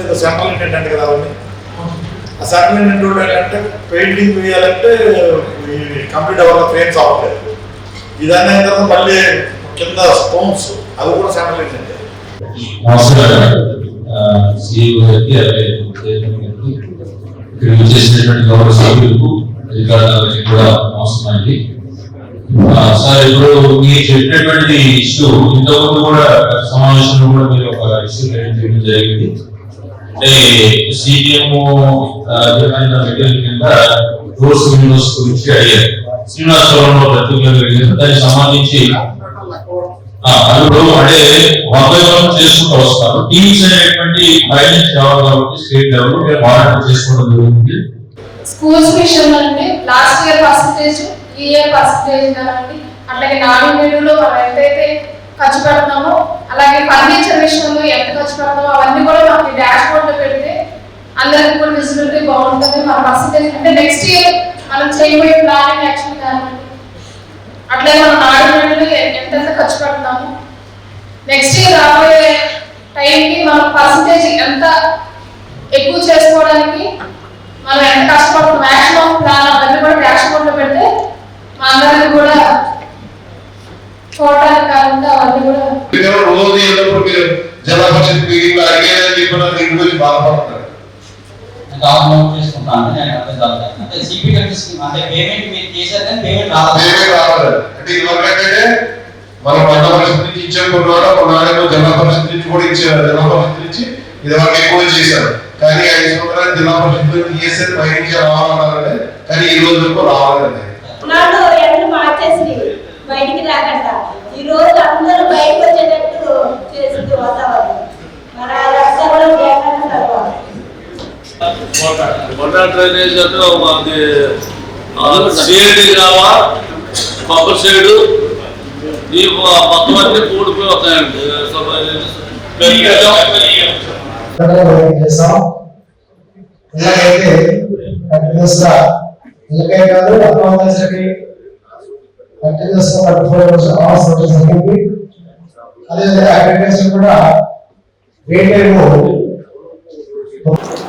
ఏదో central intendent కదా అవన్నీ. ఆ సెంట్రల్ ఇంటెండెంట్ ఏంటంటే పెయింటింగ్ వేయాలంటే కంప్లీట్ అవ్వాలి, ఫ్రేమ్స్ అవ్వట్లేదు. ఇదన్నీ అయిన తర్వాత మళ్ళీ కింద స్టోన్స్ అది కూడా సెంట్రల్ ఇంటెండెంట్. చేసినటువంటి గౌరవ సభ్యులకు అధికారులకు కూడా అవసరమైంది. సార్ ఇప్పుడు మీరు చెప్పినటువంటి ఇష్యూ ఇంతకుముందు కూడా సమావేశంలో కూడా మీరు ఒక ఇష్యూ చేయడం జరిగింది. అంటే సిపిఎం మెటీరియల్ కింద డోర్స్ విండోస్ గురించి అడిగారు. శ్రీనివాసపురంలో ప్రతిజ్ఞలు అడిగారు. దానికి సంబంధించి ఇప్పుడు అంటే వర్గం చేసుకుంటూ వస్తారు. టీమ్స్ అనేటువంటి ఫైనాన్స్ కావాలి కాబట్టి స్టేట్ లెవెల్ మీరు మానిటర్ చేసుకోవడం జరుగుతుంది. స్కూల్స్ విషయంలో అంటే లాస్ట్ ఇయర్ పర్సంటేజ్ ఈ ఇయర్ పర్సంటేజ్ కదండి. అట్లాగే నామినేట్లో మనం ఎంతైతే ఖర్చు పెడతామో అలాగే ఫర్నిచర్ విషయంలో ఎంత ఖర్చు పెడతామో అవన్నీ కూడా మనకి డాష్ బోర్డ్ లో పెడితే అందరికి కూడా విజిబిలిటీ బాగుంటుంది. మన పర్సంటేజ్ అంటే నెక్స్ట్ ఇయర్ మనం చేయబోయే ప్లానింగ్ యాక్షన్ కాదండి. అట్లాగే మనం నామినేట్లో ఎంత ఖర్చు పెడతాము, నెక్స్ట్ ఇయర్ రాబోయే టైంకి మనం పర్సంటేజ్ ఎంత ఎక్కువ చేసుకోవడానికి మనం ఎంత కష్టపడుతున్నాం, మ్యాక్సిమం ప్లాన్ అవన్నీ కూడా డాష్ బోర్డ్ లో పెడితే మా అందరికి కూడా చూడడానికి కాకుండా అవన్నీ కూడా రోజు జిల్లా పరిషత్ మీటింగ్ లో అడిగేదని చెప్పిన దీని గురించి బాధపడతారు. మనం మండల పరిషత్ నుంచి ఇచ్చాం కొన్నాళ్ళు జిల్లా పరిషత్ నుంచి కూడా ఇచ్చారు. జిల్లా పరిషత్ నుంచి ఇది వరకు ఎక్కువ చేశారు. కానీ 5 సంవత్సరాలు జిల్లా పరిషత్ చేసేది పైనుంచి రావాలన్నారంటే కానీ ఈ రోజు వరకు రావాలండి. బయటికి రాకుండా ఈ రోజు అందరూ బయటకు వచ్చేటట్టు చేసింది వాతావరణం. మన డ్రైనేజ్ అంటే మాది సైడ్ రావా పక్క సైడు ఈ మొత్తం అన్ని కూడిపోయి వస్తాయండి.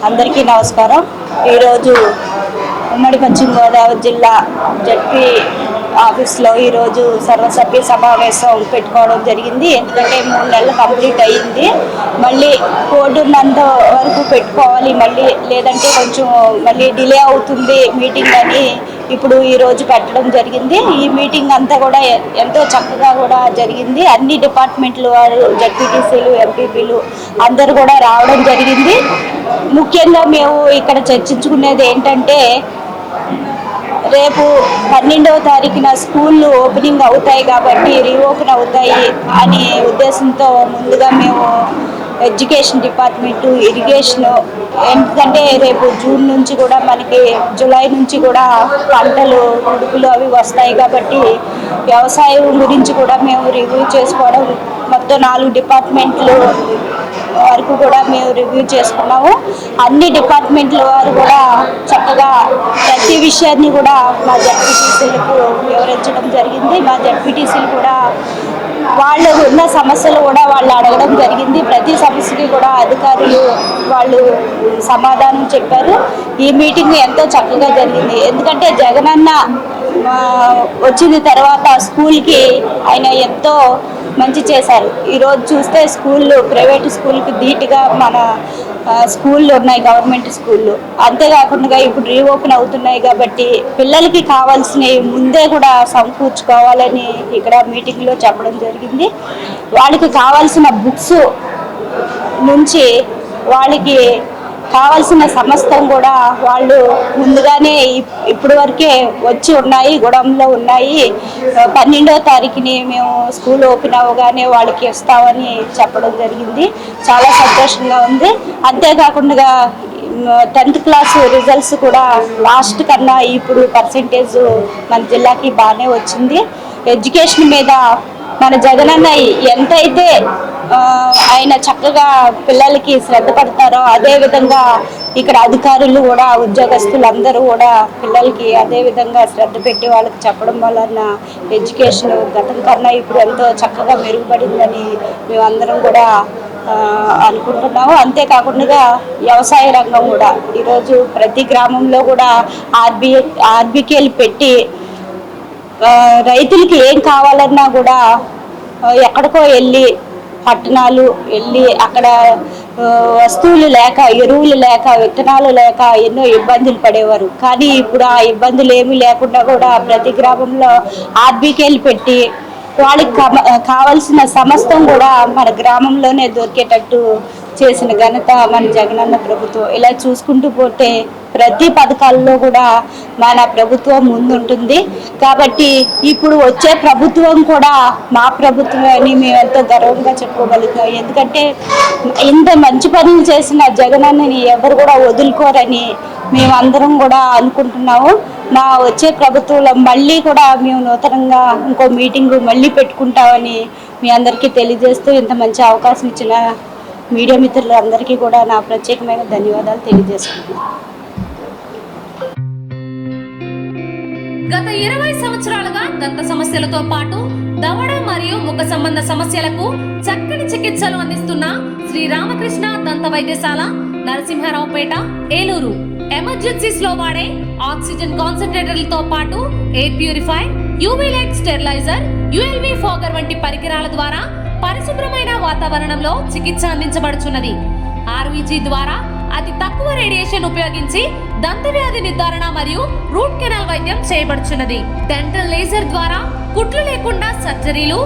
అందరికీ నమస్కారం. ఈరోజు ఉమ్మడి పశ్చిమ గోదావరి జిల్లా జడ్పీ ఆఫీస్లో ఈరోజు సర్వసభ్య సమావేశం పెట్టుకోవడం జరిగింది. ఎందుకంటే 3 నెలలు కంప్లీట్ అయ్యింది. మళ్ళీ కోడ్ ఉన్నంత వరకు పెట్టుకోవాలి, మళ్ళీ లేదంటే కొంచెం మళ్ళీ డిలే అవుతుంది మీటింగ్ అని ఇప్పుడు ఈరోజు పెట్టడం జరిగింది. ఈ మీటింగ్ అంతా కూడా ఎంతో చక్కగా కూడా జరిగింది. అన్ని డిపార్ట్మెంట్ల వారు, జడ్పీటీసీలు, ఎంపీపీలు అందరూ కూడా రావడం జరిగింది. ముఖ్యంగా మేము ఇక్కడ చర్చించుకునేది ఏంటంటే రేపు 12వ తారీఖున స్కూళ్ళు ఓపెనింగ్ అవుతాయి కాబట్టి రీఓపెన్ అవుతాయి అనే ఉద్దేశంతో ముందుగా మేము ఎడ్యుకేషన్ డిపార్ట్మెంటు, ఇరిగేషను, ఎందుకంటే రేపు జూన్ నుంచి కూడా మనకి జూలై నుంచి కూడా పంటలు ఉడుపులు అవి వస్తాయి కాబట్టి వ్యవసాయం గురించి కూడా మేము రివ్యూ చేసుకోవడం, మొత్తం 4 డిపార్ట్మెంట్లు వరకు కూడా మేము రివ్యూ చేసుకున్నాము. అన్ని డిపార్ట్మెంట్ల వారు కూడా చక్కగా ప్రతి విషయాన్ని కూడా మా జడ్పీటీసీలకు వివరించడం జరిగింది. మా జడ్పీటీసీలు కూడా వాళ్ళు ఉన్న సమస్యలు కూడా వాళ్ళు అడగడం జరిగింది. ప్రతి సమస్యకి కూడా అధికారులు వాళ్ళు సమాధానం చెప్పారు. ఈ మీటింగ్ ఎంతో చక్కగా జరిగింది. ఎందుకంటే జగనన్న వచ్చిన తర్వాత స్కూల్కి ఆయన ఎంతో మంచి చేశారు. ఈరోజు చూస్తే స్కూళ్ళు, ప్రైవేట్ స్కూల్కి ధీటుగా మన స్కూళ్ళు ఉన్నాయి, గవర్నమెంట్ స్కూళ్ళు. అంతేకాకుండా ఇప్పుడు రీఓపెన్ అవుతున్నాయి కాబట్టి పిల్లలకి కావాల్సినవి ముందే కూడా సమకూర్చుకోవాలని ఇక్కడ మీటింగ్లో చెప్పడం జరిగింది. వాళ్ళకి కావాల్సిన బుక్స్ నుంచి వాళ్ళకి కావాల్సిన సమస్తం కూడా వాళ్ళు ముందుగానే ఇప్పటి వరకే వచ్చి ఉన్నాయి, గూడెంలో ఉన్నాయి. 12వ తారీఖుని మేము స్కూల్ ఓపెన్ అవ్వగానే వాళ్ళకి ఇస్తామని చెప్పడం జరిగింది. చాలా సంతోషంగా ఉంది. అంతేకాకుండా 10th క్లాస్ రిజల్ట్స్ కూడా లాస్ట్ కన్నా ఇప్పుడు పర్సెంటేజ్ మన జిల్లాకి బాగానే వచ్చింది. ఎడ్యుకేషన్ మీద మన జగనన్న ఎంతైతే ఆయన చక్కగా పిల్లలకి శ్రద్ధ పడతారో అదేవిధంగా ఇక్కడ అధికారులు కూడా, ఉద్యోగస్తులు అందరూ కూడా పిల్లలకి అదేవిధంగా శ్రద్ధ పెట్టి వాళ్ళకి చెప్పడం వలన ఎడ్యుకేషన్ గతం కన్నా ఇప్పుడు ఎంతో చక్కగా మెరుగుపడిందని మేమందరం కూడా అనుకుంటున్నాము. అంతేకాకుండా వ్యవసాయ రంగం కూడా ఈరోజు ప్రతి గ్రామంలో కూడా ఆర్బికేలు పెట్టి రైతులకి ఏం కావాలన్నా కూడా ఎక్కడికో వెళ్ళి పట్టణాలు వెళ్ళి అక్కడ వస్తువులు లేక, ఎరువులు లేక, విత్తనాలు లేక ఎన్నో ఇబ్బందులు పడేవారు. కానీ ఇప్పుడు ఆ ఇబ్బందులు ఏమీ లేకుండా కూడా ప్రతి గ్రామంలో ఆర్బికేలు పెట్టి వాళ్ళకి కావలసిన సమస్తం కూడా మన గ్రామంలోనే దొరికేటట్టు చేసిన ఘనత మన జగనన్న ప్రభుత్వం. ఇలా చూసుకుంటూ పోతే ప్రతి పథకాల్లో కూడా మన ప్రభుత్వం ముందుంటుంది. కాబట్టి ఇప్పుడు వచ్చే ప్రభుత్వం కూడా మా ప్రభుత్వమే అని మేము ఎంతో గర్వంగా చెప్పుకోగలుగుతాం. ఎందుకంటే ఇంత మంచి పనులు చేసిన జగనన్నని ఎవరు కూడా వదులుకోరని మేమందరం కూడా అనుకుంటున్నాము. మా వచ్చే ప్రభుత్వంలో మళ్ళీ కూడా మేము నూతనంగా ఇంకో మీటింగ్ మళ్ళీ పెట్టుకుంటామని మీ అందరికీ తెలియజేస్తూ ఇంత మంచి అవకాశం ఇచ్చిన మీడియా మిత్రులందరికీ కూడా నా ప్రత్యేకమైన ధన్యవాదాలు తెలియజేసుకుంటున్నాను. గత 20 సంవత్సరాలుగా దంత సమస్యలతో పాటు దవడ మరియు ముఖ సంబంధ సమస్యలకు చక్కని చికిత్సలు అందిస్తున్న శ్రీ రామకృష్ణ దంత వైద్యశాల, నరసింహారావుపేట, ఏలూరు. ఎమర్జెన్సీస్ లో వాడే ఆక్సిజన్ కాన్సంట్రేటర్లతో పాటు air purifier, UV light steriliser, ULV fogger వంటి పరికరాల ద్వారా పరిశుభ్రమైన వాతావరణంలో చికిత్స అందించబడుచున్నది. ఆర్వీజీ ద్వారా అతి తక్కువ రేడియేషన్ ఉపయోగించి దంత వ్యాధి నిర్ధారణ మరియు రూట్ కెనాల్ వైద్యం చేయబడుచున్నది. డెంటల్ లేజర్ ద్వారా కుట్లు లేకుండా సర్జరీలు,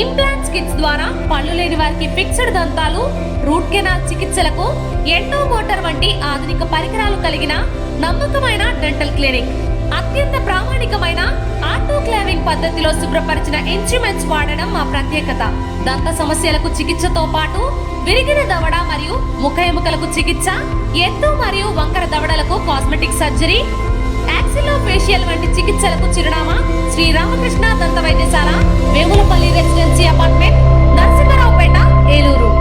ఇంప్లాంట్స్ కిట్స్ ద్వారా పళ్ళు లేని వారికి ఫిక్స్డ్ దంతాలు, రూట్ కెనాల్ చికిత్సలకు ఎండో మోటార్ వంటి ఆధునిక పరికరాలు కలిగిన నమ్మకమైన డెంటల్ క్లినిక్. అత్యంత ప్రామాణికమైన ఆటోక్లావింగ్ పద్ధతిలో శుభ్రపరిచిన ఇన్స్ట్రుమెంట్స్ వాడడం మా ప్రత్యేకత. దంత సమస్యలకు చికిత్సతో పాటు విరిగిన దవడ మరియు ముఖ ఎముకలకు చికిత్స, ఎత్తు మరియు వంకర దవడలకు కాస్మెటిక్ సర్జరీ, యాక్సిలోఫేషియల్ వంటి చికిత్సలకు చిరునామా శ్రీ రామకృష్ణ దంత వైద్యశాల, వేములపల్లి రెసిడెన్సీ అపార్ట్మెంట్, నరసింహారావుపేట, ఏలూరు.